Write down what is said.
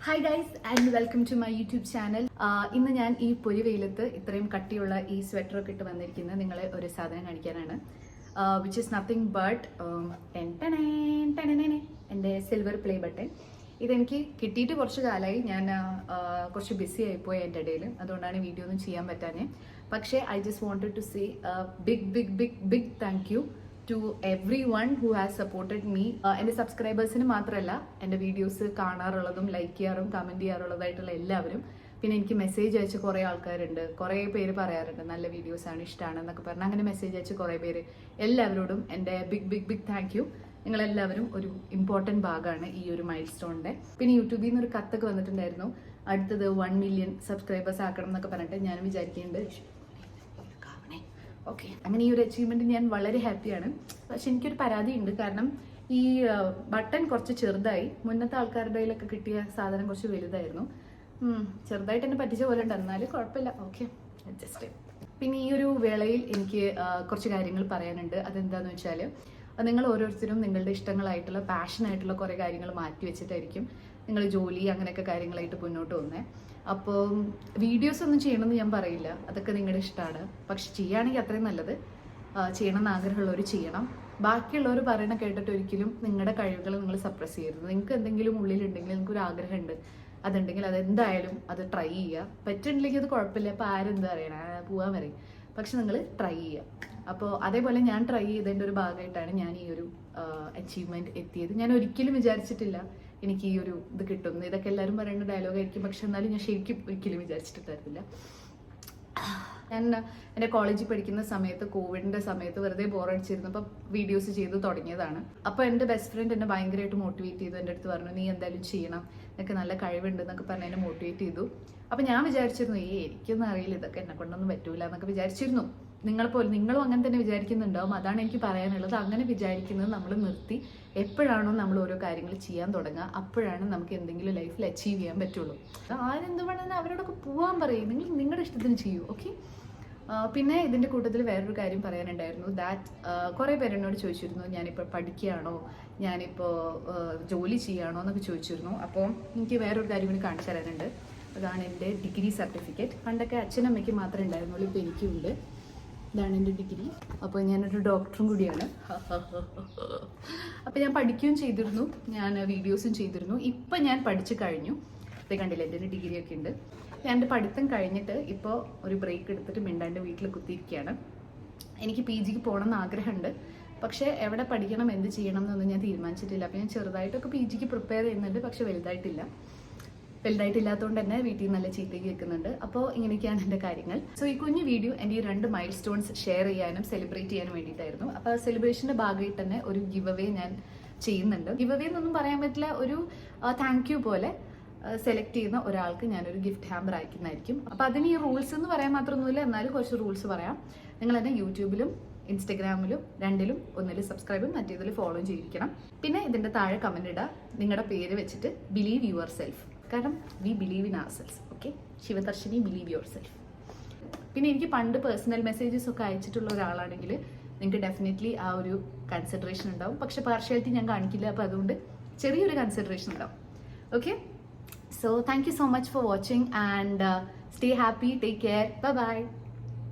Hi guys and welcome to my YouTube channel. ഇന്ന് ഞാൻ ഈ പൊരിവെയിലത്ത് ഇത്രയും കട്ടിയുള്ള ഈ സ്വെറ്ററൊക്കെ ഇട്ട് വന്നിരിക്കുന്നത് നിങ്ങളെ ഒരു സാധനം കാണിക്കാനാണ്. വിച്ച് ഇസ് നത്തിങ് ബട്ട് എൻ്റെ സിൽവർ പ്ലേ ബട്ടൺ. ഇതെനിക്ക് കിട്ടിയിട്ട് കുറച്ച് കാലമായി. ഞാൻ കുറച്ച് ബിസി ആയിപ്പോയി എൻ്റെ ഇടയിൽ, അതുകൊണ്ടാണ് വീഡിയോ ഒന്നും ചെയ്യാൻ പറ്റാഞ്ഞേ. പക്ഷേ I just wanted to say big big big big thank you to everyone who has supported me. എൻ്റെ സബ്സ്ക്രൈബേഴ്സിന് മാത്രമല്ല, എൻ്റെ വീഡിയോസ് കാണാറുള്ളതും ലൈക്ക് ചെയ്യാറും കമൻറ്റ് ചെയ്യാറുള്ളതായിട്ടുള്ള എല്ലാവരും, പിന്നെ എനിക്ക് മെസ്സേജ് അയച്ച കുറേ ആൾക്കാരുണ്ട്. കുറേ പേര് പറയാറുണ്ട് നല്ല വീഡിയോസാണ്, ഇഷ്ടമാണ് എന്നൊക്കെ പറഞ്ഞ് അങ്ങനെ മെസ്സേജ് അയച്ച കുറേ പേര്. എല്ലാവരോടും എൻ്റെ big big big thank you. നിങ്ങളെല്ലാവരും ഒരു ഇമ്പോർട്ടൻറ്റ് ഭാഗമാണ് ഈ ഒരു മൈൽ സ്റ്റോണിൻ്റെ. പിന്നെ യൂട്യൂബിൽ നിന്ന് ഒരു കത്തൊക്കെ വന്നിട്ടുണ്ടായിരുന്നു, അടുത്തത് 1 മില്യൺ സബ്സ്ക്രൈബേഴ്സ് ആക്കണം എന്നൊക്കെ പറഞ്ഞിട്ട്. ഞാൻ വിചാരിക്കുന്നുണ്ട് ഓക്കെ, അങ്ങനെ ഈ ഒരു അച്ചീവ്മെന്റ് ഞാൻ വളരെ ഹാപ്പിയാണ്. പക്ഷെ എനിക്കൊരു പരാതിയുണ്ട്. കാരണം ഈ ബട്ടൺ കുറച്ച് ചെറുതായി. മുന്നത്തെ ആൾക്കാരുടെ കയ്യിലൊക്കെ കിട്ടിയ സാധനം കുറച്ച് വലുതായിരുന്നു. ചെറുതായിട്ട് എന്നെ പറ്റിച്ച പോലെ ഉണ്ട്, എന്നാലും കുഴപ്പമില്ല, ഓക്കെ അഡ്ജസ്റ്റ്. പിന്നെ ഈ ഒരു വേളയിൽ എനിക്ക് കുറച്ച് കാര്യങ്ങൾ പറയാനുണ്ട്. അതെന്താന്ന് വെച്ചാൽ, നിങ്ങൾ ഓരോരുത്തരും നിങ്ങളുടെ ഇഷ്ടങ്ങളായിട്ടുള്ള പാഷനായിട്ടുള്ള കുറേ കാര്യങ്ങൾ മാറ്റി വെച്ചിട്ടായിരിക്കും നിങ്ങൾ ജോലി അങ്ങനെയൊക്കെ കാര്യങ്ങളായിട്ട് മുന്നോട്ട് പോകുന്നത്. അപ്പോൾ വീഡിയോസ് ഒന്നും ചെയ്യണമെന്ന് ഞാൻ പറയില്ല, അതൊക്കെ നിങ്ങളുടെ ഇഷ്ടമാണ്. പക്ഷെ ചെയ്യുകയാണെങ്കിൽ അത്രയും നല്ലത്. ചെയ്യണമെന്ന് ആഗ്രഹമുള്ളവർ ചെയ്യണം. ബാക്കിയുള്ളവർ പറയണ കേട്ടിട്ട് ഒരിക്കലും നിങ്ങളുടെ കഴിവുകൾ നിങ്ങൾ സപ്രസ് ചെയ്യരുത്. നിങ്ങൾക്ക് എന്തെങ്കിലും ഉള്ളിലുണ്ടെങ്കിൽ, നിങ്ങൾക്കൊരു ആഗ്രഹമുണ്ട്, അതുണ്ടെങ്കിൽ അതെന്തായാലും അത് ട്രൈ ചെയ്യുക. പറ്റുന്നില്ലെങ്കിൽ അത് കുഴപ്പമില്ല, അപ്പോൾ ആരെന്താ അറിയണ പോകാൻ പറയും. പക്ഷെ നിങ്ങൾ ട്രൈ ചെയ്യുക. അപ്പോൾ അതേപോലെ ഞാൻ ട്രൈ ചെയ്തതിൻ്റെ ഒരു ഭാഗമായിട്ടാണ് ഞാൻ ഈ ഒരു അച്ചീവ്മെൻറ്റ് എത്തിയത്. ഞാൻ ഒരിക്കലും വിചാരിച്ചിട്ടില്ല എനിക്ക് ഈ ഒരു ഇത് കിട്ടും. ഇതൊക്കെ എല്ലാവരും പറയുന്ന ഡയലോഗായിരിക്കും, പക്ഷെ എന്നാലും ഞാൻ ശരിക്കും ഒരിക്കലും വിചാരിച്ചിട്ടുണ്ടായിരുന്നില്ല. ഞാൻ എൻ്റെ കോളേജിൽ പഠിക്കുന്ന സമയത്ത്, കോവിഡിൻ്റെ സമയത്ത് വെറുതെ ബോറടിച്ചിരുന്നപ്പോൾ വീഡിയോസ് ചെയ്ത് തുടങ്ങിയതാണ്. അപ്പോൾ എൻ്റെ ബെസ്റ്റ് ഫ്രണ്ട് എന്നെ ഭയങ്കരമായിട്ട് മോട്ടിവേറ്റ് ചെയ്തു. എൻ്റെ അടുത്ത് പറഞ്ഞു, നീ എന്തായാലും ചെയ്യണം, നിനക്ക് നല്ല കഴിവുണ്ട് എന്നൊക്കെ പറഞ്ഞ് എന്നെ മോട്ടിവേറ്റ് ചെയ്തു. അപ്പോൾ ഞാൻ വിചാരിച്ചിരുന്നു, എനിക്കൊന്നും അറിയില്ല, ഇതൊക്കെ എന്നെ കൊണ്ടൊന്നും പറ്റൂല എന്നൊക്കെ വിചാരിച്ചിരുന്നു. നിങ്ങളും അങ്ങനെ തന്നെ വിചാരിക്കുന്നുണ്ടാവും. അതാണ് എനിക്ക് പറയാനുള്ളത്. അങ്ങനെ വിചാരിക്കുന്നത് നമ്മൾ നിർത്തി എപ്പോഴാണോ നമ്മൾ ഓരോ കാര്യങ്ങൾ ചെയ്യാൻ തുടങ്ങുക, അപ്പോഴാണ് നമുക്ക് എന്തെങ്കിലും ലൈഫിൽ അച്ചീവ് ചെയ്യാൻ പറ്റുള്ളൂ. ആരെന്ത് വേണമെന്ന് അവരോടൊക്കെ പോകാൻ പറയും, നിങ്ങൾ നിങ്ങളുടെ ഇഷ്ടത്തിന് ചെയ്യൂ, ഓക്കെ. പിന്നെ ഇതിൻ്റെ കൂട്ടത്തിൽ വേറൊരു കാര്യം പറയാനുണ്ടായിരുന്നു. ദാറ്റ് കുറേ പേര് എന്നോട് ചോദിച്ചിരുന്നു, ഞാനിപ്പോൾ പഠിക്കുകയാണോ, ഞാനിപ്പോൾ ജോലി ചെയ്യുകയാണോ എന്നൊക്കെ ചോദിച്ചിരുന്നു. അപ്പോൾ എനിക്ക് വേറൊരു കാര്യം കൂടി കാണിച്ചു തരാനുണ്ട്. അതാണ് എൻ്റെ ഡിഗ്രി സർട്ടിഫിക്കറ്റ്. പണ്ടൊക്കെ അച്ഛനമ്മയ്ക്ക് മാത്രമേ ഉണ്ടായിരുന്നുള്ളൂ, ഇപ്പോൾ എനിക്കുണ്ട്. ഇതാണ് എൻ്റെ ഡിഗ്രി. അപ്പോൾ ഞാനൊരു ഡോക്ടറും കൂടിയാണ്. അപ്പോൾ ഞാൻ പഠിക്കുകയും ചെയ്തിരുന്നു, ഞാൻ വീഡിയോസും ചെയ്തിരുന്നു. ഇപ്പം ഞാൻ പഠിച്ചു കഴിഞ്ഞു. ഇത് കണ്ടില്ല, എൻ്റെ ഡിഗ്രി ഒക്കെ ഉണ്ട്. ഞാൻ എൻ്റെ പഠിത്തം കഴിഞ്ഞിട്ട് ഇപ്പോൾ ഒരു ബ്രേക്ക് എടുത്തിട്ട് മിണ്ടാണ്ട് വീട്ടിൽ കുത്തിയിരിക്കുകയാണ്. എനിക്ക് PGക്ക് പോകണമെന്ന് ആഗ്രഹമുണ്ട്, പക്ഷേ എവിടെ പഠിക്കണം, എന്ത് ചെയ്യണം എന്നൊന്നും ഞാൻ തീരുമാനിച്ചിട്ടില്ല. അപ്പോൾ ഞാൻ ചെറുതായിട്ടൊക്കെ PGക്ക് പ്രിപ്പയർ ചെയ്യുന്നുണ്ട്, പക്ഷെ വലുതായിട്ടില്ലാത്തതുകൊണ്ട് തന്നെ വീട്ടിൽ നല്ല ചീത്തയ്ക്ക് വെക്കുന്നുണ്ട്. അപ്പോൾ ഇങ്ങനെയൊക്കെയാണ് എൻ്റെ കാര്യങ്ങൾ. സോ ഈ കുഞ്ഞു വീഡിയോ എൻ്റെ ഈ 2 മൈൽ സ്റ്റോൺസ് ഷെയർ ചെയ്യാനും സെലിബ്രേറ്റ് ചെയ്യാനും വേണ്ടിയിട്ടായിരുന്നു. അപ്പോൾ സെലിബ്രേഷൻ്റെ ഭാഗമായിട്ട് തന്നെ ഒരു ഗിവ് അവേ ഞാൻ ചെയ്യുന്നുണ്ട്. ഗിവ് അവേ എന്നൊന്നും പറയാൻ പറ്റില്ല, ഒരു താങ്ക് യു പോലെ സെലക്ട് ചെയ്യുന്ന ഒരാൾക്ക് ഞാനൊരു ഗിഫ്റ്റ് ഹാമ്പർ അയക്കുന്നതായിരിക്കും. അപ്പോൾ അതിന് ഈ റൂൾസ് എന്ന് പറയാൻ മാത്രമൊന്നുമില്ല, എന്നാലും കുറച്ച് റൂൾസ് പറയാം. നിങ്ങൾ എന്നെ യൂട്യൂബിലും ഇൻസ്റ്റഗ്രാമിലും രണ്ടിലും, ഒന്നിൽ സബ്സ്ക്രൈബും മറ്റേതിൽ ഫോളോ ചെയ്തിരിക്കണം. പിന്നെ ഇതിൻ്റെ താഴെ കമൻറ്റ് ഇടുക, നിങ്ങളുടെ പേര് വെച്ചിട്ട് ബിലീവ് യുവർ സെൽഫ്. കാരണം we believe in our self, okay. Shivadarshini believe yourself. പിന്നെ എനിക്ക് പണ്ട് പേഴ്സണൽ മെസ്സേജസ് ഒക്കെ അയച്ചിട്ടുള്ള ഒരാളാണെങ്കിൽ നിങ്ങൾക്ക് ഡെഫിനറ്റ്ലി ആ ഒരു കൺസിഡറേഷൻ ഉണ്ടാവും. പക്ഷെ പാർഷ്യാലിറ്റി ഞാൻ കാണിക്കില്ല, അപ്പോൾ അതുകൊണ്ട് ചെറിയൊരു കൺസിഡറേഷൻ ഉണ്ടാവും, okay. So thank you so much for watching and stay happy, take care, bye bye.